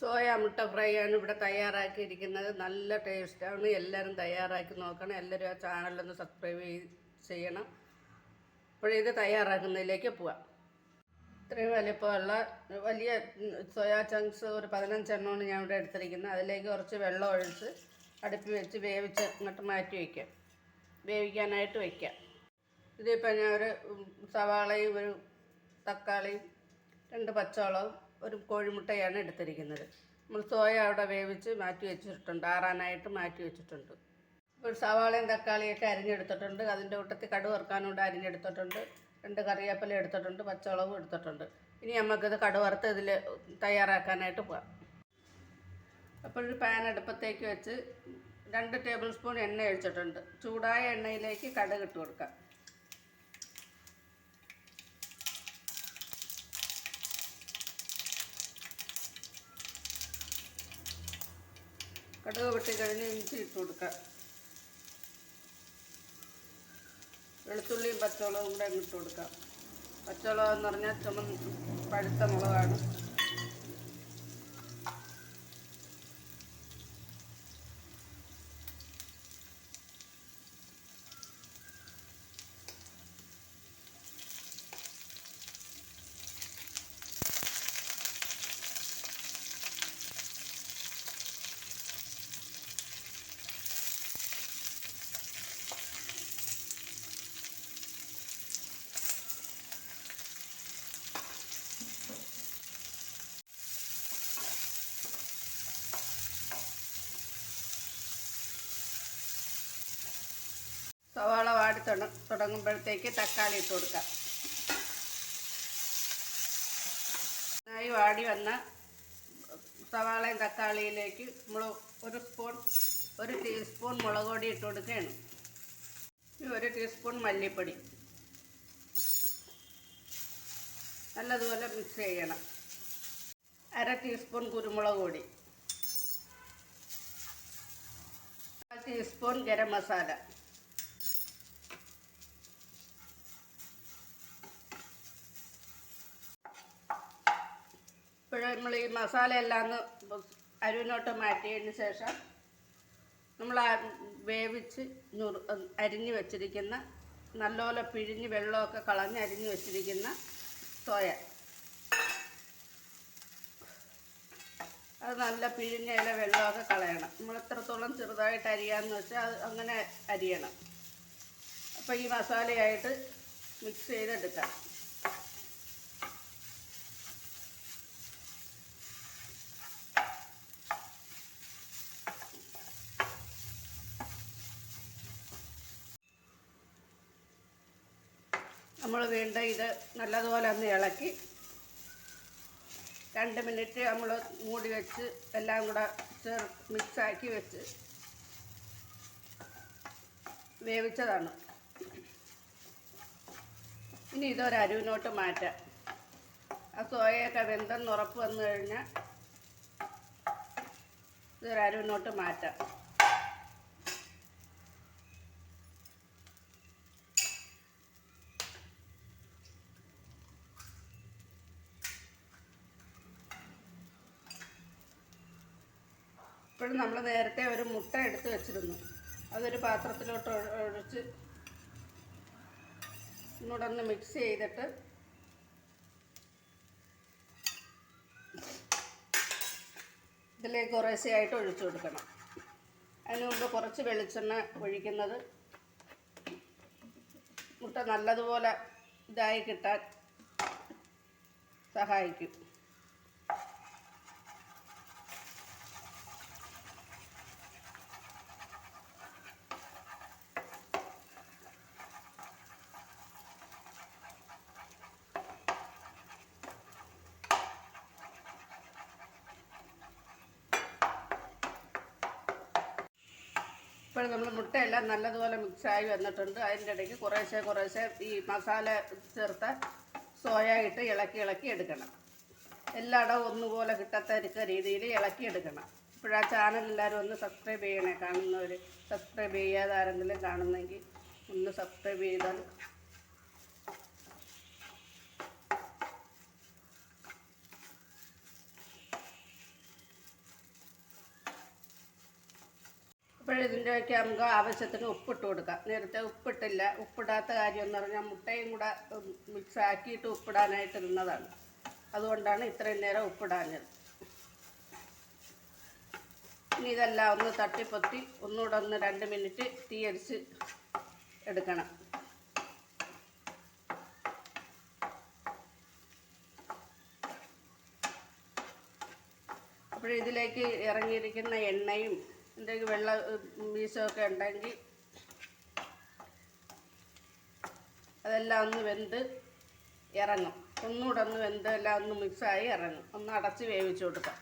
Soya മുട്ട fry ആണ് ഇവിടെ തയ്യാറാക്കിയിരിക്കുന്നത്. നല്ല ടേസ്റ്റാണ്. എല്ലാവരും തയ്യാറാക്കി നോക്കണം. എല്ലാവരും ആ ചാനലൊന്ന് സബ്സ്ക്രൈബ് ചെയ്യണം. ഇപ്പോഴിത് തയ്യാറാക്കുന്നതിലേക്ക് പോവാം. ഇത്രയും വലിപ്പമുള്ള വലിയ സോയാ ചങ്ക്സ് ഒരു 15 എണ്ണമാണ് ഞാൻ ഇവിടെ എടുത്തിരിക്കുന്നത്. അതിലേക്ക് കുറച്ച് വെള്ളം ഒഴിച്ച് അടുപ്പിൽ വെച്ച് വേവിച്ച് ഇങ്ങോട്ട് മാറ്റി വയ്ക്കാം, വേവിക്കാനായിട്ട് വയ്ക്കാം. ഇതിപ്പോൾ ഞാൻ ഒരു സവാളയും ഒരു തക്കാളിയും 2 പച്ചമുളകും ഒരു കോഴിമുട്ടയാണ് എടുത്തിരിക്കുന്നത്. നമ്മൾ സോയ അവിടെ വേവിച്ച് മാറ്റി വെച്ചിട്ടുണ്ട്, ആറാനായിട്ട് മാറ്റി വെച്ചിട്ടുണ്ട്. ഇപ്പോൾ സവാളയും തക്കാളിയൊക്കെ അരിഞ്ഞെടുത്തിട്ടുണ്ട്. അതിൻ്റെ കൂട്ടത്തിൽ കടുക് വറുക്കാനൂടെ അരിഞ്ഞെടുത്തിട്ടുണ്ട്. 2 കറിവേപ്പില എടുത്തിട്ടുണ്ട്, പച്ചമുളകും എടുത്തിട്ടുണ്ട്. ഇനി നമുക്കിത് കടുക് വറുത്ത് ഇതിൽ തയ്യാറാക്കാനായിട്ട് പോകാം. അപ്പോൾ ഒരു പാൻ അടുപ്പത്തേക്ക് വെച്ച് 2 ടേബിൾ സ്പൂൺ എണ്ണ ഒഴിച്ചിട്ടുണ്ട്. ചൂടായ എണ്ണയിലേക്ക് കടുക് ഇട്ട് കൊടുക്കാം. കടുക് പൊട്ടി കഴിഞ്ഞ് ഇഞ്ചി ഇട്ട് കൊടുക്കാം. വെളുത്തുള്ളിയും പച്ചമുളകും കൂടെ ഇട്ട് കൊടുക്കാം. പച്ചമുളക് എന്ന് പറഞ്ഞാൽ പഴുത്ത മുളകാണ്. സവാള വാടി തുടങ്ങുമ്പോഴത്തേക്ക് തക്കാളി ഇട്ട് കൊടുക്കാം. നന്നായി വാടി വന്ന സവാളയും തക്കാളിയിലേക്ക് ഒരു ടീസ്പൂൺ മുളക് പൊടി ഇട്ട് കൊടുക്കുകയാണ്. 1 ടീസ്പൂൺ മല്ലിപ്പൊടി നല്ലതുപോലെ മിക്സ് ചെയ്യണം. 1/2 ടീസ്പൂൺ കുരുമുളക് പൊടി, 1 ടീസ്പൂൺ ഗരം മസാല, ഇപ്പോഴും നമ്മൾ ഈ മസാലയെല്ലാം അരുവിനോട്ട് മാറ്റിയതിന് ശേഷം നമ്മൾ വേവിച്ച് അരിഞ്ഞ് വെച്ചിരിക്കുന്ന, നല്ലപോലെ പിഴിഞ്ഞ് വെള്ളമൊക്കെ കളഞ്ഞ് അരിഞ്ഞ് വെച്ചിരിക്കുന്ന സോയ, അത് നല്ല പിഴിഞ്ഞ വെള്ളമൊക്കെ കളയണം. നമ്മൾ എത്രത്തോളം ചെറുതായിട്ട് അരിയാമെന്ന് വെച്ചാൽ അത് അങ്ങനെ അരിയണം. അപ്പോൾ ഈ മസാലയായിട്ട് മിക്സ് ചെയ്തെടുക്കാം. നമ്മൾ വീണ്ടും ഇത് നല്ലതുപോലെ ഒന്ന് ഇളക്കി 2 മിനിറ്റ് നമ്മൾ മൂടി വെച്ച് എല്ലാം കൂടെ മിക്സാക്കി വെച്ച് വേവിച്ചതാണ്. ഇനി ഇതൊരു അരുവിനോട്ട് മാറ്റാം. ആ സോയയൊക്കെ വെന്തെന്ന് ഉറപ്പ് വന്നു കഴിഞ്ഞാൽ ഇതൊരു അരുവിനോട്ട് മാറ്റാം. ഇപ്പോഴും നമ്മൾ നേരത്തെ ഒരു മുട്ട എടുത്ത് വെച്ചിരുന്നു. അതൊരു പാത്രത്തിലോട്ട് ഒഴിച്ച് ഒന്നുകൂടെ മിക്സ് ചെയ്തിട്ട് ഇതിലേക്ക് കുറേശ്ശെയായിട്ട് ഒഴിച്ചു കൊടുക്കണം. അതിന് മുമ്പ് കുറച്ച് വെളിച്ചെണ്ണ ഒഴിക്കുന്നത് മുട്ട നല്ലതുപോലെ ഇതായി കിട്ടാൻ സഹായിക്കും. ഇപ്പോൾ നമ്മൾ മുട്ടയെല്ലാം നല്ലതുപോലെ മിക്സായി വന്നിട്ടുണ്ട്. അതിൻ്റെ ഇടയ്ക്ക് കുറേശ്ശെ ഈ മസാല ചേർത്ത സോയ ഇട്ട് ഇളക്കി എടുക്കണം. എല്ലായിടവും ഒന്നുപോലെ കിട്ടത്തക്ക രീതിയിൽ ഇളക്കി എടുക്കണം. ഇപ്പോഴാ ചാനൽ എല്ലാവരും ഒന്ന് സബ്സ്ക്രൈബ് ചെയ്യണേ. കാണുന്നവർ സബ്സ്ക്രൈബ് ചെയ്യാതെ ആരെങ്കിലും കാണുന്നെങ്കിൽ ഒന്ന് സബ്സ്ക്രൈബ് ചെയ്താൽ ഇതിൻ്റെയൊക്കെ നമുക്ക് ആവശ്യത്തിന് ഉപ്പിട്ട് കൊടുക്കാം. നേരത്തെ ഉപ്പിട്ടില്ല. ഉപ്പിടാത്ത കാര്യം എന്ന് പറഞ്ഞാൽ മുട്ടയും കൂടെ മിക്സ് ആക്കിയിട്ട് ഉപ്പിടാനായിട്ട് ഇരുന്നതാണ്. അതുകൊണ്ടാണ് ഇത്രയും നേരം ഉപ്പിടാഞ്ഞത്. ഇനി ഇതെല്ലാം ഒന്ന് തട്ടിപ്പൊത്തി ഒന്നുകൂടെ 2 മിനിറ്റ് തീയരിച്ച് എടുക്കണം. അപ്പോൾ ഇതിലേക്ക് ഇറങ്ങിയിരിക്കുന്ന എണ്ണയും എന്തെങ്കിലും വെള്ള വീശമൊക്കെ ഉണ്ടെങ്കിൽ അതെല്ലാം ഒന്ന് വെന്ത് ഇറങ്ങും. ഒന്നുകൂടെ ഒന്ന് വെന്ത് എല്ലാം ഒന്ന് മിക്സായി ഇറങ്ങും. ഒന്ന് അടച്ച് വേവിച്ച് കൊടുക്കാം.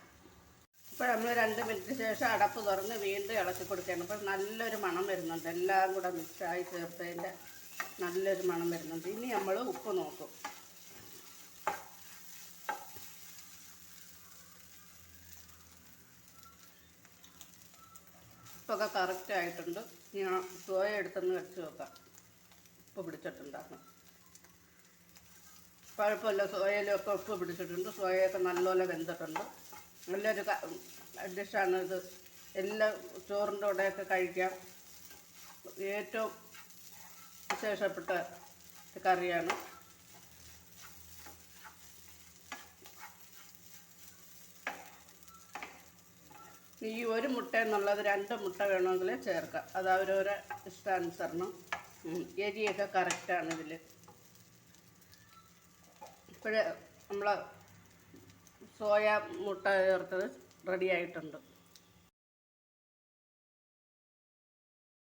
ഇപ്പോൾ നമ്മൾ 2 മിനിറ്റ് ശേഷം അടപ്പ് തുറന്ന് വീണ്ടും ഇളക്കി കൊടുക്കുകയാണ്. അപ്പോൾ നല്ലൊരു മണം വരുന്നുണ്ട്. എല്ലാം കൂടെ മിക്സായി ചേർത്തതിൻ്റെ നല്ലൊരു മണം വരുന്നുണ്ട്. ഇനി നമ്മൾ ഉപ്പ് നോക്കും. ഉപ്പൊക്കെ കറക്റ്റ് ആയിട്ടുണ്ട്. ഞാൻ സോയ എടുത്തൊന്ന് വെച്ച് നോക്കാം. ഉപ്പ് പിടിച്ചിട്ടുണ്ടാകും. കുഴപ്പമില്ല, സോയയിലൊക്കെ ഉപ്പ് പിടിച്ചിട്ടുണ്ട്. സോയയൊക്കെ നല്ലപോലെ വെന്തിട്ടുണ്ട്. നല്ലൊരു ഡിഷാണ് ഇത്. എല്ലാ ചോറിൻ്റെ കൂടെയൊക്കെ കഴിക്കാം. ഏറ്റവും വിശേഷപ്പെട്ട കറിയാണ്. ഈ ഒരു മുട്ട എന്നുള്ളത് 2 മുട്ട വേണമെങ്കിൽ ചേർക്കാം. അത് അവരവരെ ഇഷ്ടാനുസരണം. എരിയൊക്കെ കറക്റ്റാണ് ഇതിൽ. ഇപ്പോഴേ നമ്മൾ സോയ മുട്ട ചേർത്തത് റെഡി ആയിട്ടുണ്ട്.